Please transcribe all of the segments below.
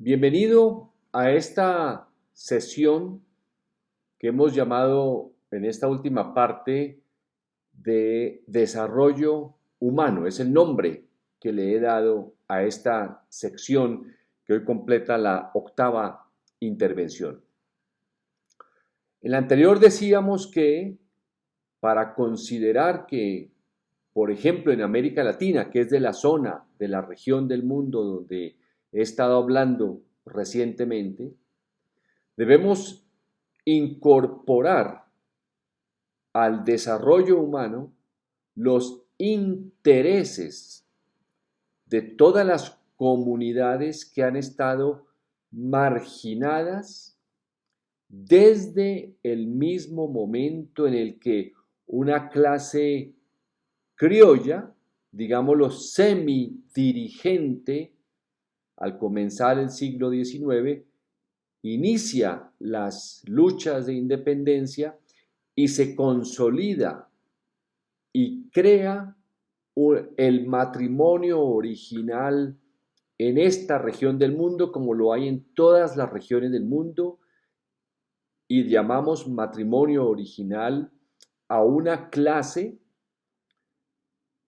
Bienvenido a esta sesión que hemos llamado en esta última parte de desarrollo humano. Es el nombre que le he dado a esta sección que hoy completa la octava intervención. En la anterior decíamos que para considerar que, por ejemplo, en América Latina, que es de la zona, de la región del mundo donde he estado hablando recientemente, debemos incorporar al desarrollo humano los intereses de todas las comunidades que han estado marginadas desde el mismo momento en el que una clase criolla, digámoslo semidirigente, al comenzar el siglo XIX, inicia las luchas de independencia y se consolida y crea el matrimonio original en esta región del mundo, como lo hay en todas las regiones del mundo, y llamamos matrimonio original a una clase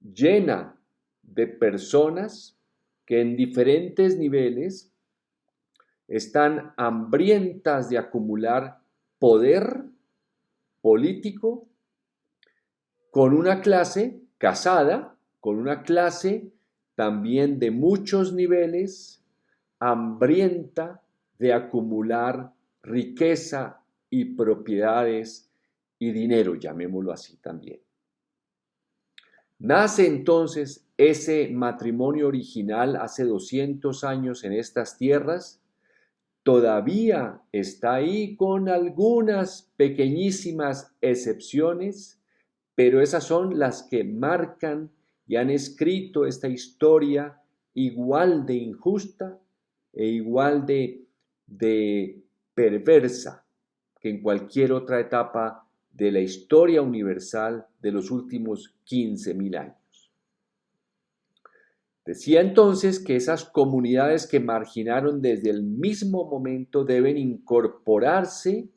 llena de personas que en diferentes niveles están hambrientas de acumular poder político con una clase casada, con una clase también de muchos niveles, hambrienta de acumular riqueza y propiedades y dinero, llamémoslo así también. Nace entonces ese matrimonio original hace 200 años en estas tierras. Todavía está ahí con algunas pequeñísimas excepciones, pero esas son las que marcan y han escrito esta historia igual de injusta e igual de perversa que en cualquier otra etapa de la historia universal de los últimos 15.000 años. Decía entonces que esas comunidades que marginaron desde el mismo momento deben incorporarse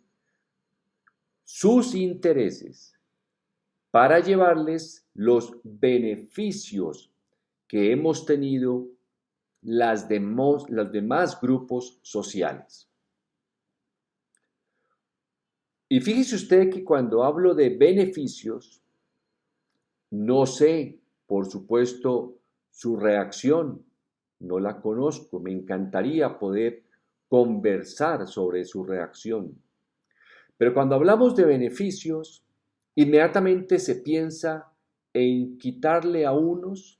sus intereses para llevarles los beneficios que hemos tenido los demás grupos sociales. Y fíjese usted que cuando hablo de beneficios, no sé, por supuesto, su reacción, no la conozco, me encantaría poder conversar sobre su reacción. Pero cuando hablamos de beneficios, inmediatamente se piensa en quitarle a unos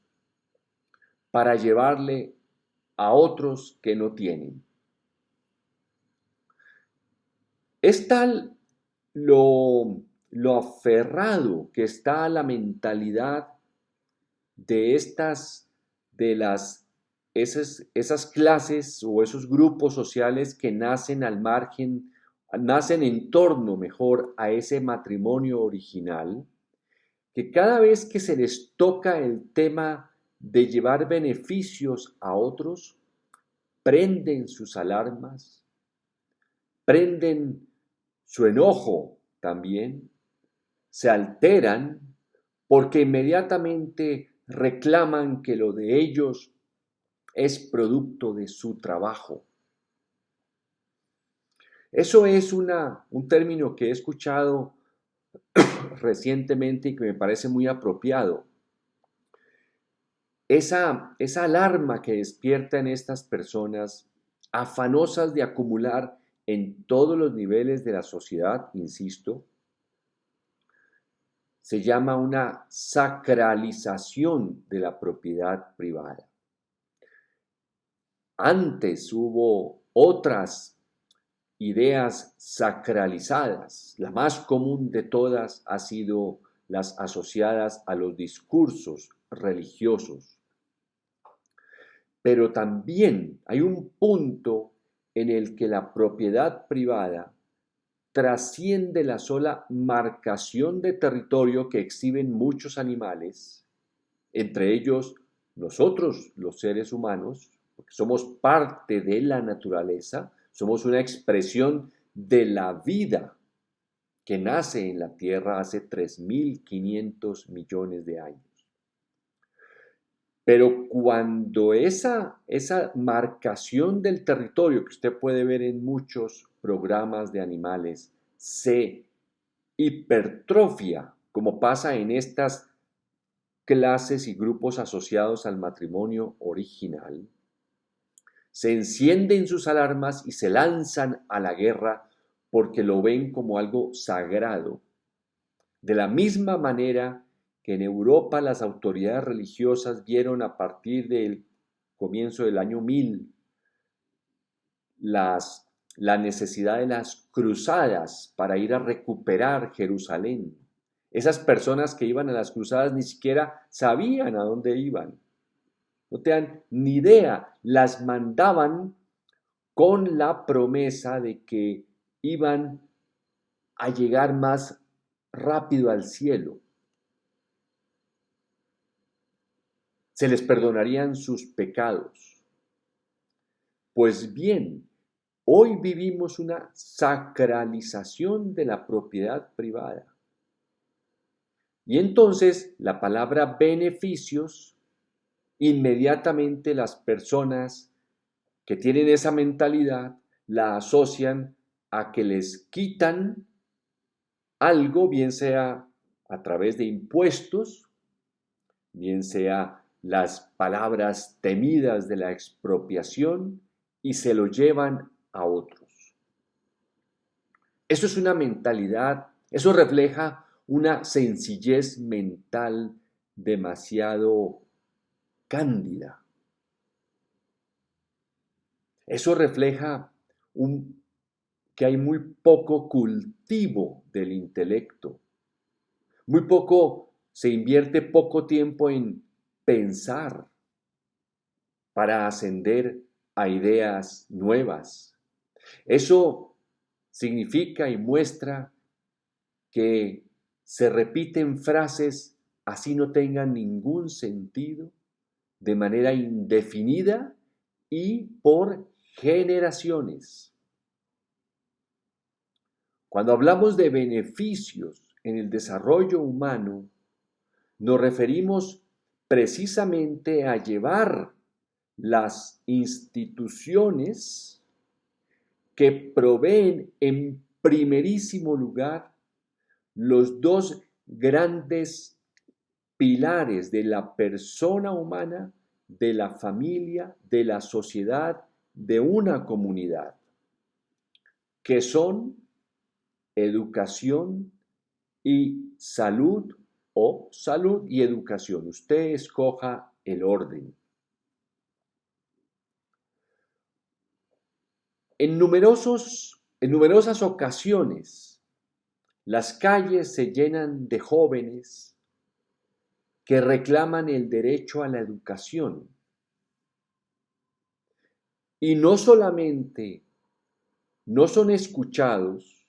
para llevarle a otros que no tienen. Es tal lo aferrado que está a la mentalidad de esas clases o esos grupos sociales que nacen al margen, nacen en torno mejor a ese matrimonio original, que cada vez que se les toca el tema de llevar beneficios a otros, prenden sus alarmas, prenden su enojo también, se alteran porque inmediatamente reclaman que lo de ellos es producto de su trabajo. Eso es un término que he escuchado recientemente y que me parece muy apropiado. Esa alarma que despierta en estas personas afanosas de acumular en todos los niveles de la sociedad, insisto, se llama una sacralización de la propiedad privada. Antes hubo otras ideas sacralizadas. La más común de todas ha sido las asociadas a los discursos religiosos. Pero también hay un punto en el que la propiedad privada trasciende la sola marcación de territorio que exhiben muchos animales, entre ellos nosotros, los seres humanos, porque somos parte de la naturaleza, somos una expresión de la vida que nace en la Tierra hace 3.500 millones de años. Pero cuando esa marcación del territorio que usted puede ver en muchos programas de animales se hipertrofia, como pasa en estas clases y grupos asociados al matrimonio original, se encienden sus alarmas y se lanzan a la guerra porque lo ven como algo sagrado. De la misma manera que en Europa las autoridades religiosas vieron a partir del comienzo del año 1000 la necesidad de las cruzadas para ir a recuperar Jerusalén. Esas personas que iban a las cruzadas ni siquiera sabían a dónde iban. No tenían ni idea. Las mandaban con la promesa de que iban a llegar más rápido al cielo. Se les perdonarían sus pecados. Pues bien, hoy vivimos una sacralización de la propiedad privada. Y entonces la palabra beneficios, inmediatamente las personas que tienen esa mentalidad la asocian a que les quitan algo, bien sea a través de impuestos, bien sea las palabras temidas de la expropiación, y se lo llevan a otros. Eso es una mentalidad, eso refleja una sencillez mental demasiado cándida. Eso refleja que hay muy poco cultivo del intelecto. Se invierte poco tiempo en pensar para ascender a ideas nuevas. Eso significa y muestra que se repiten frases así no tengan ningún sentido, de manera indefinida y por generaciones. Cuando hablamos de beneficios en el desarrollo humano, nos referimos precisamente a llevar las instituciones que proveen en primerísimo lugar los dos grandes pilares de la persona humana, de la familia, de la sociedad, de una comunidad, que son educación y salud, o salud y educación. Usted escoja el orden. En numerosas ocasiones, las calles se llenan de jóvenes que reclaman el derecho a la educación. Y no solamente no son escuchados,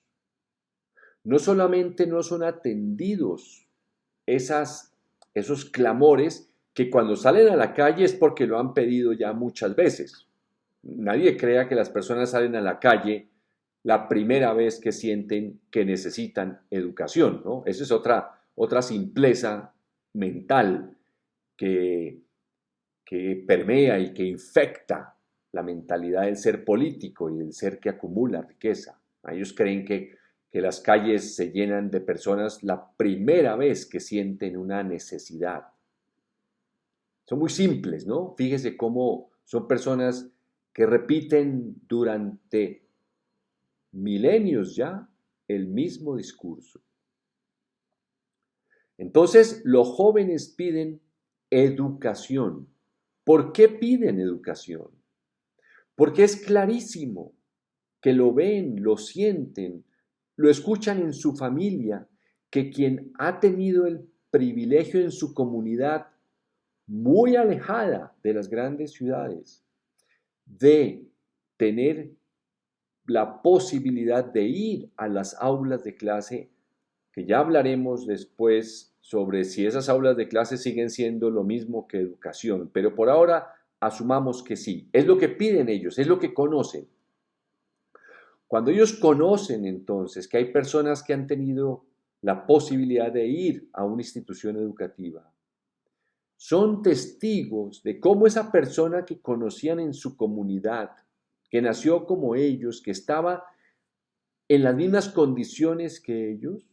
no solamente no son atendidos esos clamores que cuando salen a la calle es porque lo han pedido ya muchas veces. Nadie crea que las personas salen a la calle la primera vez que sienten que necesitan educación, ¿no? Esa es otra simpleza mental que permea y que infecta la mentalidad del ser político y del ser que acumula riqueza. Ellos creen que las calles se llenan de personas la primera vez que sienten una necesidad. Son muy simples, ¿no? Fíjese cómo son personas que repiten durante milenios ya el mismo discurso. Entonces, los jóvenes piden educación. ¿Por qué piden educación? Porque es clarísimo que lo ven, lo sienten, lo escuchan en su familia, que quien ha tenido el privilegio en su comunidad muy alejada de las grandes ciudades, de tener la posibilidad de ir a las aulas de clase, que ya hablaremos después sobre si esas aulas de clase siguen siendo lo mismo que educación, pero por ahora asumamos que sí. Es lo que piden ellos, es lo que conocen. Cuando ellos conocen entonces que hay personas que han tenido la posibilidad de ir a una institución educativa, son testigos de cómo esa persona que conocían en su comunidad, que nació como ellos, que estaba en las mismas condiciones que ellos,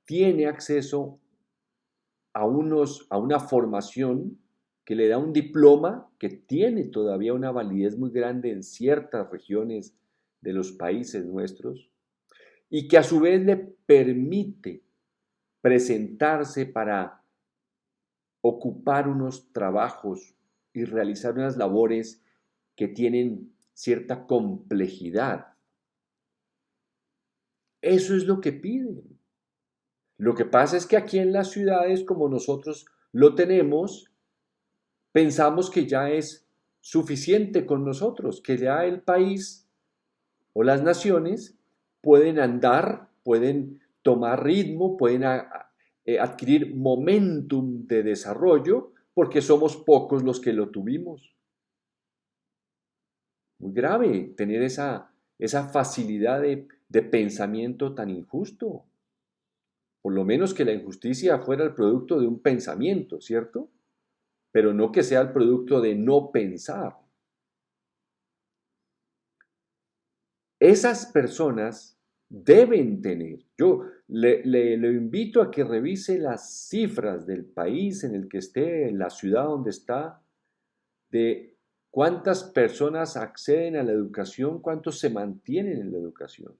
tiene acceso a una formación que le da un diploma que tiene todavía una validez muy grande en ciertas regiones de los países nuestros y que a su vez le permite presentarse para ocupar unos trabajos y realizar unas labores que tienen cierta complejidad. Eso es lo que piden. Lo que pasa es que aquí en las ciudades, como nosotros lo tenemos, pensamos que ya es suficiente con nosotros, que ya el país o las naciones pueden andar, pueden tomar ritmo, pueden adquirir momentum de desarrollo, porque somos pocos los que lo tuvimos. Muy grave tener esa facilidad de pensamiento tan injusto. Por lo menos que la injusticia fuera el producto de un pensamiento, ¿cierto? Pero no que sea el producto de no pensar. Esas personas deben tener, yo le invito a que revise las cifras del país en el que esté, en la ciudad donde está, de cuántas personas acceden a la educación, cuántos se mantienen en la educación.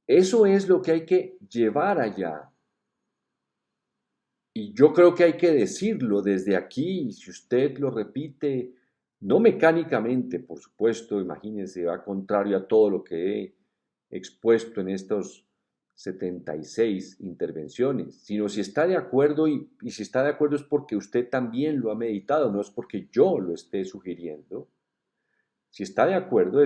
Eso es lo que hay que llevar allá. Y yo creo que hay que decirlo desde aquí, y si usted lo repite, no mecánicamente, por supuesto, imagínense, va contrario a todo lo que he expuesto en estos 76 intervenciones, sino si está de acuerdo y si está de acuerdo es porque usted también lo ha meditado, no es porque yo lo esté sugiriendo. Si está de acuerdo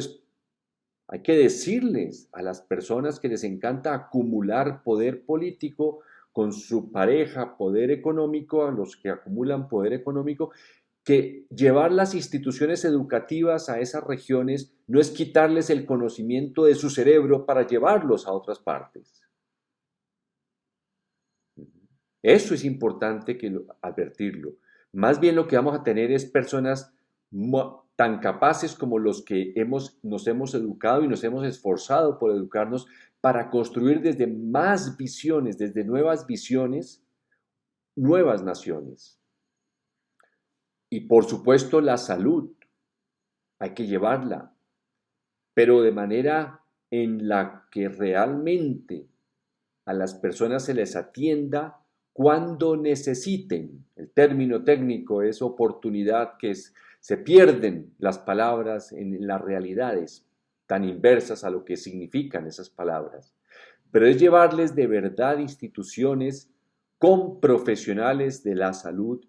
hay que decirles a las personas que les encanta acumular poder político con su pareja, poder económico, a los que acumulan poder económico, que llevar las instituciones educativas a esas regiones no es quitarles el conocimiento de su cerebro para llevarlos a otras partes. Eso es importante advertirlo. Más bien lo que vamos a tener es personas tan capaces como los que nos hemos educado y nos hemos esforzado por educarnos para construir desde más visiones, desde nuevas visiones, nuevas naciones. Y por supuesto la salud, hay que llevarla, pero de manera en la que realmente a las personas se les atienda cuando necesiten. El término técnico es oportunidad, se pierden las palabras en las realidades tan inversas a lo que significan esas palabras. Pero es llevarles de verdad instituciones con profesionales de la salud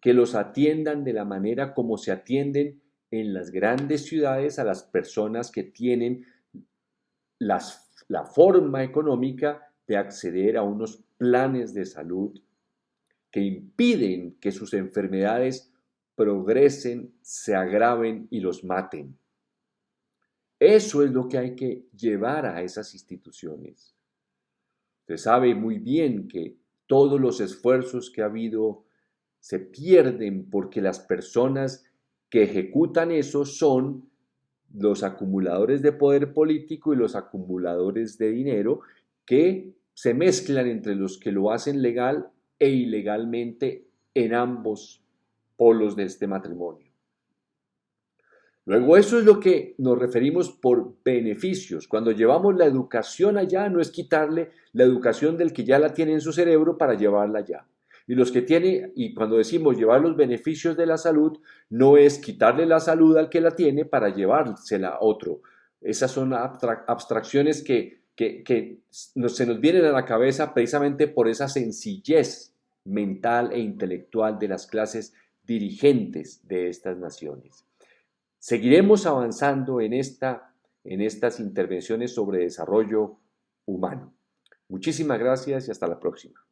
que los atiendan de la manera como se atienden en las grandes ciudades a las personas que tienen la forma económica de acceder a unos planes de salud que impiden que sus enfermedades progresen, se agraven y los maten. Eso es lo que hay que llevar a esas instituciones. Usted sabe muy bien que todos los esfuerzos que ha habido se pierden porque las personas que ejecutan eso son los acumuladores de poder político y los acumuladores de dinero que se mezclan entre los que lo hacen legal e ilegalmente en ambos polos de este matrimonio. Luego, eso es lo que nos referimos por beneficios. Cuando llevamos la educación allá, no es quitarle la educación del que ya la tiene en su cerebro para llevarla allá. Y cuando decimos llevar los beneficios de la salud, no es quitarle la salud al que la tiene para llevársela a otro. Esas son abstracciones que se nos vienen a la cabeza precisamente por esa sencillez mental e intelectual de las clases dirigentes de estas naciones. Seguiremos avanzando en estas intervenciones sobre desarrollo humano. Muchísimas gracias y hasta la próxima.